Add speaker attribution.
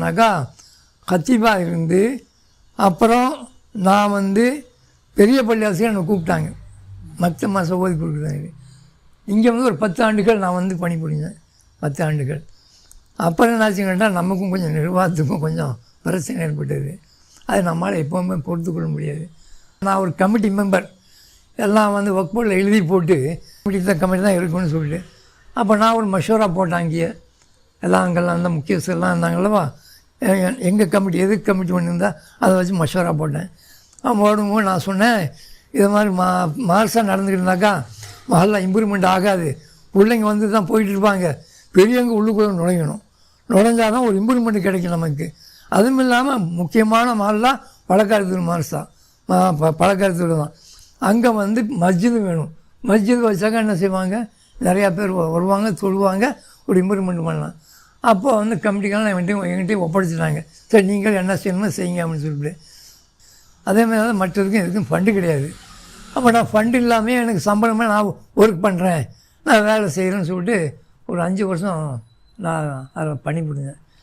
Speaker 1: என்னாச்சுன்னாக்கா கத்திபாக இருந்து அப்புறம் நான் பெரிய பள்ளியாசிரியர் என்னை கூப்பிட்டாங்க மற்ற மாதம் ஓதி கொடுக்குறாங்க. இங்கே ஒரு 10 ஆண்டுகள் நான் பணிபுரிஞ்சேன் 10 ஆண்டுகள். அப்புறம் என்னாச்சுங்கன்னா நமக்கும் கொஞ்சம் நிர்வாகத்துக்கும் கொஞ்சம் பிரச்சனை ஏற்பட்டது. அது நம்மளால் எப்போவுமே பொறுத்துக்கொள்ள முடியாது. நான் ஒரு கமிட்டி மெம்பர், எல்லாம் ஒர்க் போர்டில் எழுதி போட்டு கமிட்டி தான் இருக்குன்னு சொல்லிட்டு அப்போ நான் ஒரு மஷூரா போட்டேன். அங்கேயே எல்லாம் அங்கெல்லாம் அந்த முக்கியஸ்தெல்லாம் இருந்தாங்களவா, எங்கள் கமிட்டி எதுக்கு கமிட்டி பண்ணியிருந்தால் அதை வச்சு மஷூரா போட்டேன். போடும்போது நான் சொன்னேன், இது மாதிரி மார்சாக நடந்துக்கிட்டு இருந்தாக்கா மஹல்லா இம்ப்ரூவ்மெண்ட் ஆகாது. பிள்ளைங்க தான் போயிட்டு இருப்பாங்க, பெரியவங்க உள்ளுக்குள்ளே நுழைஞ்சால் தான் ஒரு இம்ப்ரூவ்மெண்ட் கிடைக்கும் நமக்கு. அதுவும் இல்லாமல் முக்கியமான மஹல்லா பழக்காரத்தூர் மார்சா பழக்காரத்தூர் தான். அங்கே மஸ்ஜிது வேணும். மஸ்ஜிது வச்சாக்கா என்ன செய்வாங்க, நிறையா பேர் வருவாங்க, தொழுவாங்க, ஒரு இம்ப்ரூவ்மெண்ட் பண்ணலாம். அப்போ கமிட்டிக்கெல்லாம் என்கிட்டையும் ஒப்படைச்சிட்டாங்க. சரி நீங்கள் என்ன செய்யணுமோ செய்யுங்க அப்படின்னு சொல்லிட்டு. அதேமாதிரி தான் மற்றதுக்கும் எதுக்கும் ஃபண்டு கிடையாது. அப்போ நான் ஃபண்டு இல்லாமல் எனக்கு சம்பளமாக நான் ஒர்க் பண்ணுறேன், நான் வேலை செய்கிறேன்னு சொல்லிட்டு ஒரு 5 வருஷம் நான் அதை பணிபுரிஞ்சேன்.